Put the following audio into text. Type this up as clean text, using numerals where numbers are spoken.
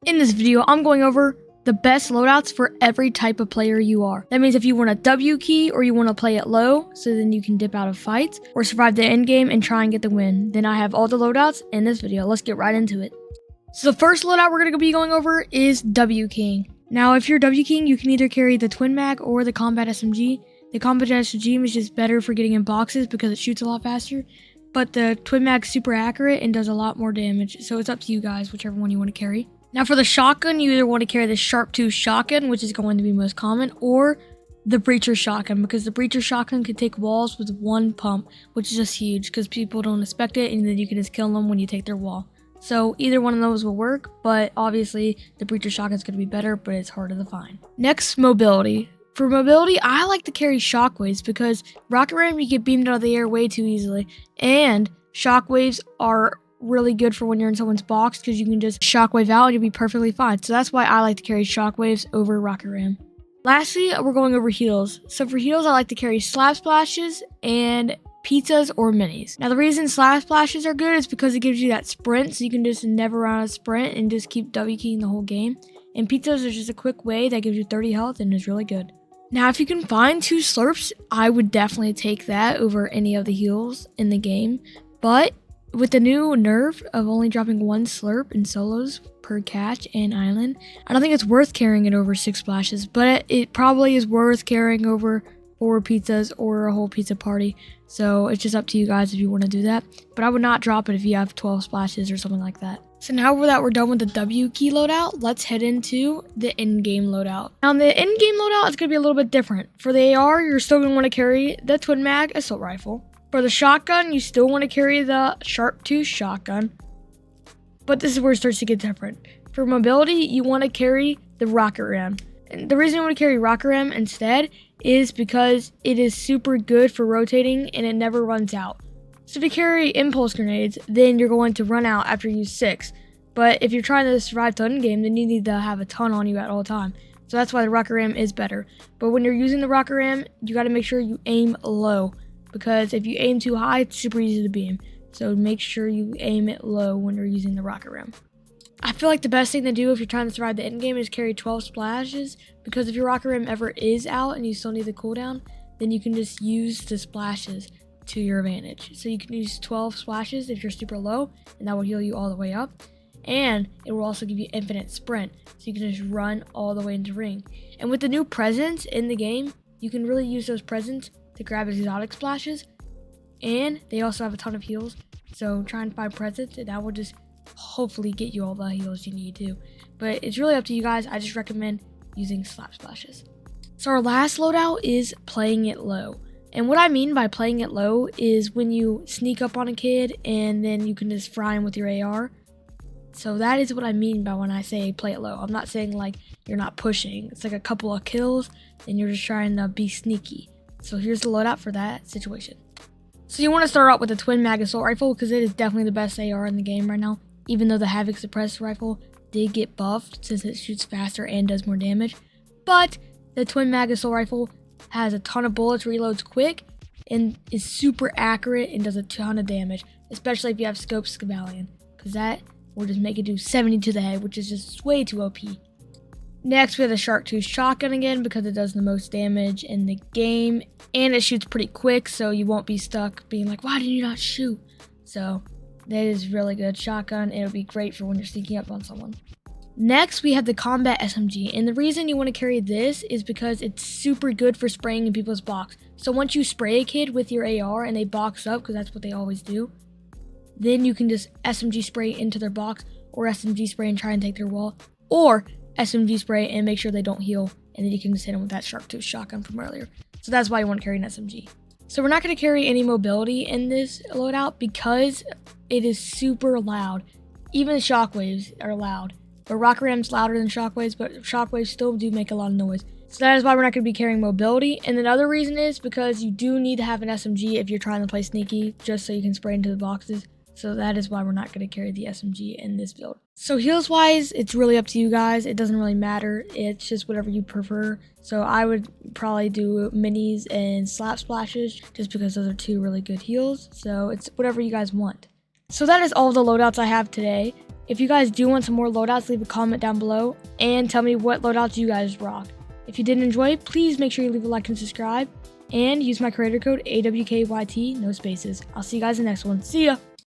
In this video, I'm going over the best loadouts for every type of player you are. That means if you want a W key or you want to play it low, so then you can dip out of fights or survive the end game and try and get the win, then I have all the loadouts in this video. Let's get right into it. So the first loadout we're going to be going over is W keying. Now, if you're W keying, you can either carry the twin mag or the combat SMG. The combat SMG is just better for getting in boxes because it shoots a lot faster, but the twin mag's super accurate and does a lot more damage. So it's up to you guys, whichever one you want to carry. Now for the shotgun, you either want to carry the Sharp 2 shotgun, which is going to be most common, or the breacher shotgun, because the breacher shotgun can take walls with one pump, which is just huge because people don't expect it, and then you can just kill them when you take their wall. So either one of those will work, but obviously the breacher shotgun is going to be better, but it's harder to find. Next, mobility. For mobility, I like to carry shockwaves because rocket ram you get beamed out of the air way too easily, and shockwaves are really good for when you're in someone's box because you can just shockwave out and you'll be perfectly fine. So that's why I like to carry shockwaves over rocket ram. Lastly, we're going over heals. So for heals, I like to carry slap splashes and pizzas or minis. Now the reason slap splashes are good is because it gives you that sprint, so you can just never run out of sprint and just keep W keying the whole game. And pizzas are just a quick way that gives you 30 health and is really good. Now if you can find 2 slurps, I would definitely take that over any of the heals in the game. But with the new nerf of only dropping 1 slurp in solos per catch and island, I don't think it's worth carrying it over 6 splashes, but it probably is worth carrying over 4 pizzas or a whole pizza party. So it's just up to you guys if you want to do that. But I would not drop it if you have 12 splashes or something like that. So now that we're done with the W key loadout, let's head into the end game loadout. Now the end game loadout is going to be a little bit different. For the AR, you're still going to want to carry the twin mag assault rifle. For the shotgun, you still want to carry the Sharp 2 shotgun, but this is where it starts to get different. For mobility, you want to carry the rocket ram. And the reason you want to carry rocket ram instead is because it is super good for rotating and it never runs out. So if you carry impulse grenades, then you're going to run out after you use 6. But if you're trying to survive the end game, then you need to have a ton on you at all time. So that's why the rocket ram is better. But when you're using the rocket ram, you got to make sure you aim low, because if you aim too high, it's super easy to beam. So make sure you aim it low when you're using the rocket ram. I feel like the best thing to do if you're trying to survive the end game is carry 12 splashes, because if your rocket ram ever is out and you still need the cooldown, then you can just use the splashes to your advantage. So you can use 12 splashes if you're super low, and that will heal you all the way up. And it will also give you infinite sprint, so you can just run all the way into ring. And with the new presents in the game, you can really use those presents to grab exotic splashes, and they also have a ton of heals, so try and find presents and that will just hopefully get you all the heals you need to. But it's really up to you guys. I just recommend using slap splashes. So our last loadout is playing it low, and what I mean by playing it low is when you sneak up on a kid and then you can just fry him with your AR. So that is what I mean by when I say play it low. I'm not saying like you're not pushing. It's like a couple of kills and you're just trying to be sneaky. So here's the loadout for that situation. So you want to start out with the twin mag assault rifle because it is definitely the best AR in the game right now. Even though the Havoc suppressed rifle did get buffed since it shoots faster and does more damage. But the twin mag assault rifle has a ton of bullets, reloads quick, and is super accurate and does a ton of damage. Especially if you have Scope Scavalion, because that will just make it do 70 to the head, which is just way too OP. Next, we have the Sharp 2 shotgun again because it does the most damage in the game and it shoots pretty quick, so you won't be stuck being like, why did you not shoot? So that is really good shotgun. It'll be great for when you're sneaking up on someone. Next, we have the combat SMG, and the reason you want to carry this is because it's super good for spraying in people's box. So once you spray a kid with your AR and they box up, because that's what they always do, then you can just SMG spray into their box, or SMG spray and try and take their wall, or SMG spray and make sure they don't heal, and then you can just hit them with that Sharp 2 shotgun from earlier. So that's why you want to carry an SMG. So we're not going to carry any mobility in this loadout because it is super loud. Even the shockwaves are loud. But rocket ram's louder than shockwaves, but shockwaves still do make a lot of noise. So that is why we're not going to be carrying mobility. And another reason is because you do need to have an SMG if you're trying to play sneaky, just so you can spray into the boxes. So that is why we're not going to carry the SMG in this build. So heals wise, it's really up to you guys. It doesn't really matter. It's just whatever you prefer. So I would probably do minis and slap splashes just because those are 2 really good heals. So it's whatever you guys want. So that is all the loadouts I have today. If you guys do want some more loadouts, leave a comment down below and tell me what loadouts you guys rock. If you did enjoy, please make sure you leave a like and subscribe, and use my creator code AWKYT, no spaces. I'll see you guys in the next one. See ya!